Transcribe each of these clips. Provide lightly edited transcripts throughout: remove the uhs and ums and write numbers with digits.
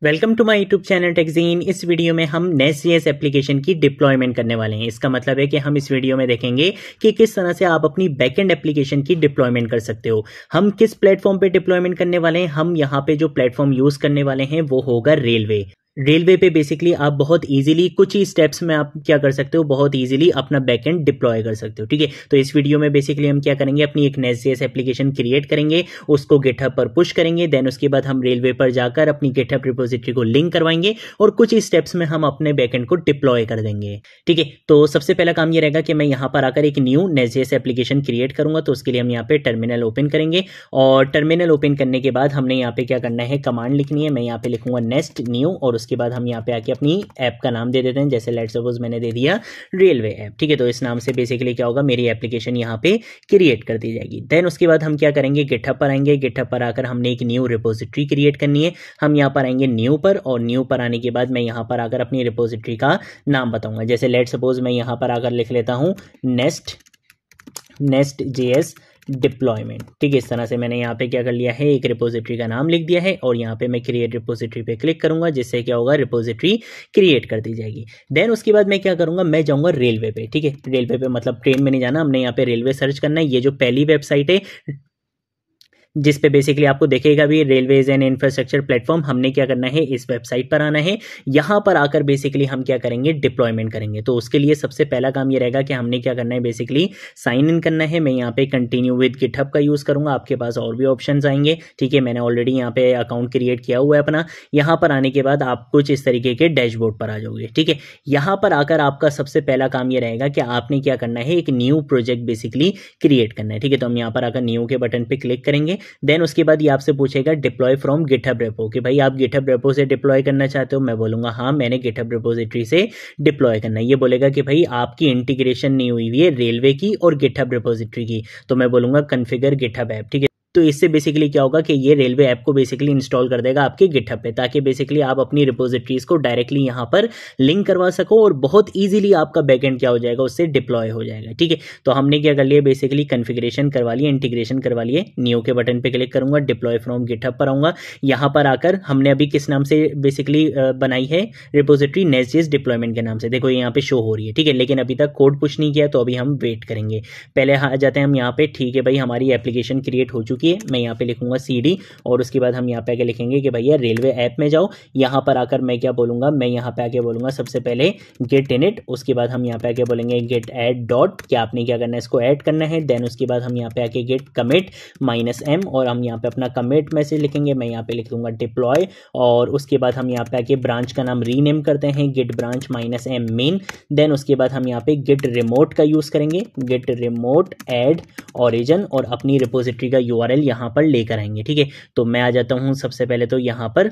Welcome to my YouTube channel Techgene. इस video में हम नेस्ट.जेएस एप्लीकेशन की डिप्लॉयमेंट करने वाले हैं। इसका मतलब है कि हम इस वीडियो में देखेंगे कि किस तरह से आप अपनी बैकएंड एप्लीकेशन की डिप्लॉयमेंट कर सकते हो। हम किस प्लेटफॉर्म पे डिप्लॉयमेंट करने वाले हैं, हम यहाँ पे जो प्लेटफॉर्म यूज करने वाले हैं वो होगा रेलवे पे बेसिकली आप बहुत इजीली कुछ ही स्टेप्स में आप क्या कर सकते हो, बहुत इजीली अपना बैकएंड डिप्लॉय कर सकते हो। ठीक है, तो इस वीडियो में बेसिकली हम क्या करेंगे, अपनी एक नेस्ट.जेएस एप्लीकेशन क्रिएट करेंगे, उसको गिटहब पर पुश करेंगे, देन उसके बाद हम रेलवे पर जाकर अपनी गिटहब रिपोजिटरी को लिंक करवाएंगे और कुछ ही स्टेप्स में हम अपने बैकएंड को डिप्लॉय कर देंगे। ठीक है, तो सबसे पहला काम ये रहेगा कि मैं यहाँ पर आकर एक न्यू नेस्ट.जेएस एप्लीकेशन क्रिएट करूंगा। तो उसके लिए हम यहाँ पे टर्मिनल ओपन करेंगे और टर्मिनल ओपन करने के बाद हमने यहाँ पे क्या करना है, कमांड लिखनी है। मैं यहाँ पे लिखूंगा नेस्ट न्यू और उसके बाद हम यहाँ पे आके अपनी ऐप का नाम दे देते हैं। जैसे लेट्स सपोज मैंने दे दिया रेलवे ऐप। ठीक है, तो इस नाम से बेसिकली क्या होगा, मेरी एप्लीकेशन यहाँ पे क्रिएट कर दी जाएगी। देन उसके बाद हम क्या करेंगे, गिटहब पर आएंगे। गिटहब पर आकर हमने एक न्यू रिपोजिटरी क्रिएट करनी है। हम यहाँ पर आएंगे न्यू पर, और न्यू पर आने के बाद मैं यहाँ पर आकर अपनी रिपोजिटरी का नाम बताऊंगा। जैसे लेट्स सपोज मैं यहाँ पर आकर लिख लेता हूँ नेस्ट.जेएस डिप्लॉयमेंट। ठीक है, इस तरह से मैंने यहाँ पे क्या कर लिया है, एक रिपोजिटरी का नाम लिख दिया है और यहाँ पे मैं क्रिएट रिपोजिटरी पे क्लिक करूंगा, जिससे क्या होगा, रिपोजिटरी क्रिएट कर दी जाएगी। देन उसके बाद मैं क्या करूंगा, मैं जाऊंगा रेलवे पे। ठीक है, रेलवे पे मतलब ट्रेन में नहीं जाना, हमने यहाँ पे रेलवे सर्च करना है। ये जो पहली वेबसाइट है जिस पे बेसिकली आपको देखेगा भी रेलवेज एंड इंफ्रास्ट्रक्चर प्लेटफॉर्म, हमने क्या करना है, इस वेबसाइट पर आना है। यहाँ पर आकर बेसिकली हम क्या करेंगे, डिप्लॉयमेंट करेंगे। तो उसके लिए सबसे पहला काम ये रहेगा कि हमने क्या करना है, बेसिकली साइन इन करना है। मैं यहाँ पे कंटिन्यू विद गिटहब का यूज करूंगा। आपके पास और भी ऑप्शंस आएंगे। ठीक है, मैंने ऑलरेडी यहाँ पे अकाउंट क्रिएट किया हुआ है अपना। यहाँ पर आने के बाद आप कुछ इस तरीके के डैशबोर्ड पर आ जाओगे। ठीक है, यहाँ पर आकर आपका सबसे पहला काम ये रहेगा कि आपने क्या करना है, एक न्यू प्रोजेक्ट बेसिकली क्रिएट करना है। ठीक है, तो हम यहाँ पर आकर न्यू के बटन पे क्लिक करेंगे। देन उसके बाद ये आपसे पूछेगा डिप्लॉय फ्रॉम गिटहब रेपो, कि भाई आप गिटहब रेपो से डिप्लॉय करना चाहते हो। मैं बोलूंगा हाँ, मैंने गिटहब रिपोजिटरी से डिप्लॉय करना है। ये बोलेगा कि भाई आपकी इंटीग्रेशन नहीं हुई हुई है रेलवे की और गिटहब रिपोजिटरी की। तो मैं बोलूंगा कॉन्फ़िगर गिटहब ऐप। ठीक है, तो इससे बेसिकली क्या होगा कि ये रेलवे ऐप को बेसिकली इंस्टॉल कर देगा आपके गिटहब पे, ताकि बेसिकली आप अपनी रिपोजिटरीज को डायरेक्टली यहाँ पर लिंक करवा सको और बहुत इजीली आपका बैकएंड क्या हो जाएगा, उससे डिप्लॉय हो जाएगा। ठीक है, तो हमने क्या कर लिया, बेसिकली कॉन्फ़िगरेशन करवा लिया, इंटीग्रेशन करवा लिए। न्यू के बटन पे क्लिक करूंगा, डिप्लॉय फ्रॉम गिटहब पर आऊंगा। यहाँ पर आकर हमने अभी किस नाम से बेसिकली बनाई है रिपोजिटरी, नेस्ट.जेएस डिप्लॉयमेंट के नाम से। देखो यहाँ पे शो हो रही है। ठीक है, लेकिन अभी तक कोड पुश नहीं किया, तो अभी हम वेट करेंगे। पहले आ जाते हैं हम यहाँ पे। ठीक है भाई, हमारी एप्लीकेशन क्रिएट हो चुकी है। मैं यहाँ पे लिखूंगा CD और उसके बाद हम यहाँ पे आके लिखेंगे कि भैया रेलवे ऐप में जाओ। यहाँ पर आकर मैं क्या बोलूंगा, मैं यहाँ पे आके बोलूंगा सबसे पहले गेट इनिट। उसके बाद हम यहाँ पे आके बोलेंगे गेट ऐड डॉट, क्या आपने क्या करना है, इसको ऐड करना है। देन उसके बाद हम यहाँ पे आके गेट कमिट -m और हम यहाँ पे अपना कमिट मैसेज लिखेंगे। मैं यहाँ पे लिख दूंगा डिप्लॉय और उसके बाद हम यहाँ पे आके ब्रांच का नाम रीनेम करते हैं, git branch -m main. Then उसके बाद हम यहाँ पे गेट रिमोट का यूज करेंगे, गेट रिमोट ऐड ओरिजिन, और अपनी रिपोजिटरी का URL यहाँ पर लेकर आएंगे। ठीक है, तो मैं आ जाता हूँ सबसे पहले तो यहाँ पर,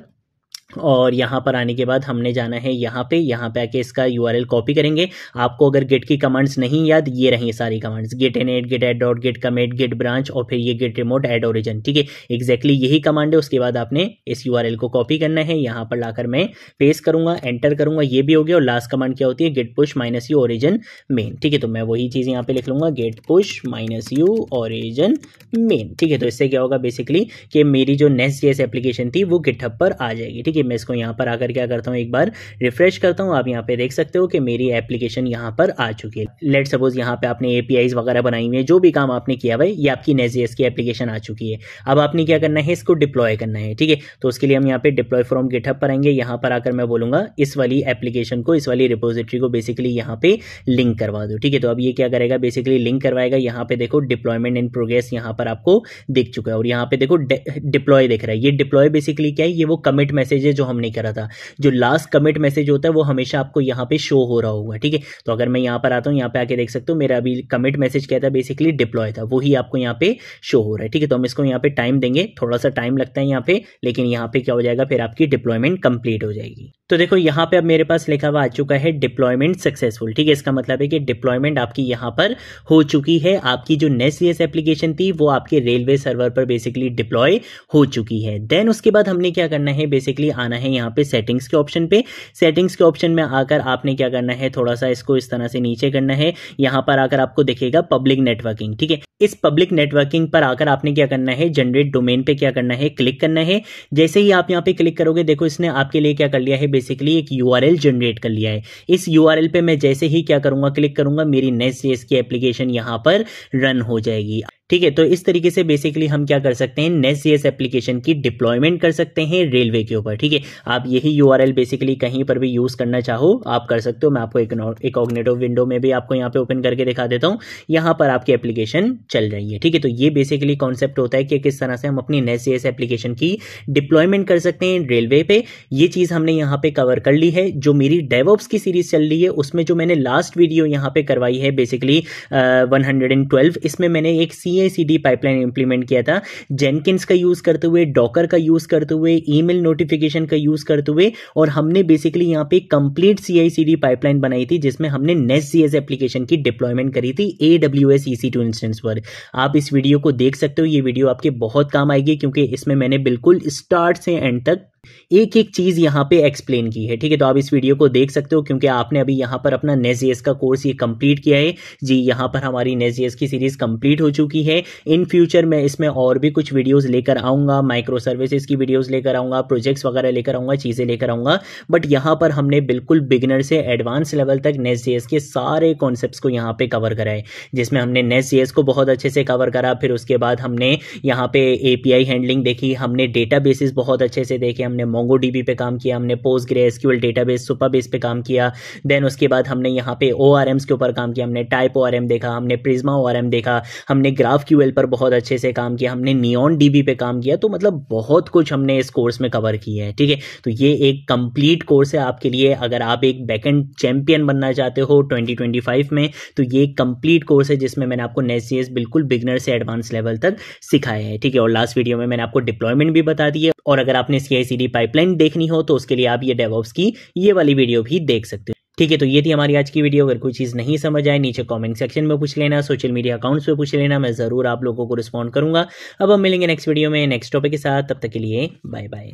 और यहाँ पर आने के बाद हमने जाना है यहाँ पे आके इसका URL कॉपी करेंगे। आपको अगर गेट की कमांड्स नहीं याद, ये रही सारी commands, git init, git add dot, git commit, git branch और फिर ये गेट रिमोट ऐड ओरिजिन। ठीक है, एग्जैक्टली यही कमांड है। उसके बाद आपने इस URL को कॉपी करना है, यहाँ पर लाकर मैं पेस्ट करूंगा, एंटर करूंगा, ये भी हो गया। और लास्ट कमांड क्या होती है, git push -u origin main. ठीक है, तो मैं वही चीज़ यहाँ पे लिख लूंगा, git push -u origin main. ठीक है, तो इससे क्या होगा बेसिकली कि मेरी जो नेस्ट.जेएस एप्लीकेशन थी वो गिटहब पर आ जाएगी। ठीक है, मैं इसको यहाँ पर आकर क्या करता हूँ, एक बार रिफ्रेश करता हूँ। आप यहाँ पे देख सकते हो कि मेरी एप्लीकेशन यहाँ पर आ चुकी है। लेट सपोज यहाँ पे आपने APIs वगैरह बनाई हुई है, जो भी काम आपने किया भाई, ये आपकी नेस्ट.जेएस की एप्लीकेशन आ चुकी है। अब आपने क्या करना है, इसको डिप्लॉय करना है। ठीक है, तो उसके लिए हम यहाँ पे डिप्लॉय फ्रॉम गिटहब पर आएंगे। यहाँ पर आकर मैं बोलूंगा इस वाली एप्लीकेशन को, इस वाली रिपोजिटरी को बेसिकली यहाँ पे लिंक करवा दो। ठीक है, तो अब ये क्या करेगा, बेसिकली लिंक करवाएगा। यहाँ पे देखो डिप्लॉयमेंट इन प्रोग्रेस यहाँ पर आपको दिख चुका है और यहाँ पे देखो डिप्लॉय दिख रहा है। ये डिप्लॉय बेसिकली क्या है, ये वो कमिट मैसेज है जो हमने करा था। जो लास्ट कमिट मैसेज होता है वो हमेशा आपको यहाँ पे शो हो रहा होगा। ठीक है, तो अगर मैं यहाँ पर आता हूँ, यहाँ पे आके देख सकते हो मेरा अभी कमिट मैसेज क्या था, बेसिकली डिप्लॉय था, वही आपको यहाँ पे शो हो रहा है। ठीक है, तो हम इसको यहाँ पे टाइम देंगे, थोड़ा सा टाइम लगता है यहाँ पे, लेकिन यहाँ पे क्या हो जाएगा, फिर आपकी डिप्लॉयमेंट कंप्लीट हो जाएगी। तो देखो यहाँ पे अब मेरे पास लिखा हुआ आ चुका है डिप्लॉयमेंट सक्सेसफुल। ठीक है, इसका मतलब है कि डिप्लॉयमेंट आपकी यहाँ पर हो चुकी है। आपकी जो नेस्ट.जेएस एप्लीकेशन थी वो आपके रेलवे सर्वर पर बेसिकली डिप्लॉय हो चुकी है। देन उसके बाद हमने क्या करना है, बेसिकली आना है यहाँ पे सेटिंग्स के ऑप्शन पे। सेटिंग्स के ऑप्शन में आकर आपने क्या करना है, थोड़ा सा इसको इस तरह से नीचे करना है। यहाँ पर आकर आपको दिखेगा पब्लिक नेटवर्किंग। ठीक है, इस पब्लिक नेटवर्किंग पर आकर आपने क्या करना है, जनरेट डोमेन पे क्या करना है, क्लिक करना है। जैसे ही आप यहाँ पे क्लिक करोगे, देखो इसने आपके लिए क्या कर लिया है, बेसिकली एक यूआरएल जनरेट कर लिया है। इस यूआरएल पे मैं जैसे ही क्या करूंगा, क्लिक करूंगा, मेरी नेस्ट.जेएस की एप्लीकेशन यहां पर रन हो जाएगी। ठीक है, तो इस तरीके से बेसिकली हम क्या कर सकते हैं, नेस्ट.जेएस एप्लीकेशन की डिप्लॉयमेंट कर सकते हैं रेलवे के ऊपर। ठीक है, आप यही यूआरएल बेसिकली कहीं पर भी यूज करना चाहो आप कर सकते हो। मैं आपको एक इनकॉग्निटो विंडो में भी आपको यहाँ पे ओपन करके दिखा देता हूँ। यहाँ पर आपकी एप्लीकेशन चल रही है। ठीक है, तो ये बेसिकली कॉन्सेप्ट होता है कि किस तरह से हम अपनी नेस्ट.जेएस एप्लीकेशन की डिप्लॉयमेंट कर सकते हैं रेलवे पे। ये चीज हमने यहाँ पे कवर कर ली है। जो मेरी डेवऑप्स की सीरीज चल रही है उसमें जो मैंने लास्ट वीडियो यहाँ पे करवाई है बेसिकली 112, इसमें मैंने एक CI/CD पाइपलाइन इंप्लीमेंट किया था जेनकिंस का यूज करते हुए, डॉकर का यूज करते हुए, ईमेल नोटिफिकेशन का यूज करते हुए, और हमने बेसिकली यहाँ पे कंप्लीट CI/CD पाइपलाइन बनाई थी जिसमें हमने नेस्ट.जेएस एप्लीकेशन की डिप्लॉयमेंट करी थी AWS EC2 इंस्टेंस पर। आप इस वीडियो को देख सकते हो, ये वीडियो आपके बहुत काम आएगी क्योंकि इसमें मैंने बिल्कुल स्टार्ट से एंड तक एक एक चीज यहाँ पे एक्सप्लेन की है। ठीक है, तो आप इस वीडियो को देख सकते हो क्योंकि आपने अभी यहाँ पर अपना नेस्ट.जेएस का कोर्स ये कंप्लीट किया है। जी, यहाँ पर हमारी नेस्ट.जेएस की सीरीज कंप्लीट हो चुकी है। इन फ्यूचर मैं इसमें और भी कुछ वीडियोस लेकर आऊंगा, माइक्रो सर्विसेज की वीडियोस लेकर आऊंगा, प्रोजेक्ट्स वगैरह लेकर आऊंगा, चीजें लेकर आऊंगा। बट यहाँ पर हमने बिल्कुल बिगिनर से एडवांस लेवल तक नेस्ट.जेएस के सारे कॉन्सेप्ट्स को यहाँ पे कवर करा है, जिसमें हमने नेस्ट.जेएस को बहुत अच्छे से कवर करा। फिर उसके बाद हमने यहाँ पे API हैंडलिंग देखी, हमने डेटाबेसेस बहुत अच्छे से देखे, हमने MongoDB पे काम किया, हमने PostgreSQL डेटाबेस सुपरबेस पे काम किया। देन उसके बाद हमने यहाँ पे ORMs के ऊपर काम किया, हमने टाइप ORM देखा, हमने Prisma ORM देखा, हमने GraphQL पर बहुत अच्छे से काम किया, हमने NeonDB पे काम किया। तो मतलब बहुत कुछ हमने इस कोर्स में कवर किया है। ठीक है, तो ये एक कंप्लीट कोर्स है आपके लिए। अगर आप एक बैकएंड चैंपियन बनना चाहते हो 2025 में, तो ये एक कंप्लीट कोर्स है जिसमें मैंने आपको नेस्ट.जेएस बिल्कुल बिगिनर से एडवांस लेवल तक सिखाया है। ठीक है, और लास्ट वीडियो में मैंने आपको डिप्लॉयमेंट भी बता दी है। और अगर आपने CI/CD पाइपलाइन देखनी हो तो उसके लिए आप ये डेवऑप्स की ये वाली वीडियो भी देख सकते हो। ठीक है, तो ये थी हमारी आज की वीडियो। अगर कोई चीज़ नहीं समझ आए नीचे कमेंट सेक्शन में पूछ लेना, सोशल मीडिया अकाउंट्स पे पूछ लेना, मैं ज़रूर आप लोगों को रिस्पॉन्ड करूंगा। अब हम मिलेंगे नेक्स्ट वीडियो में नेक्स्ट टॉपिक के साथ, तब तक के लिए बाय बाय।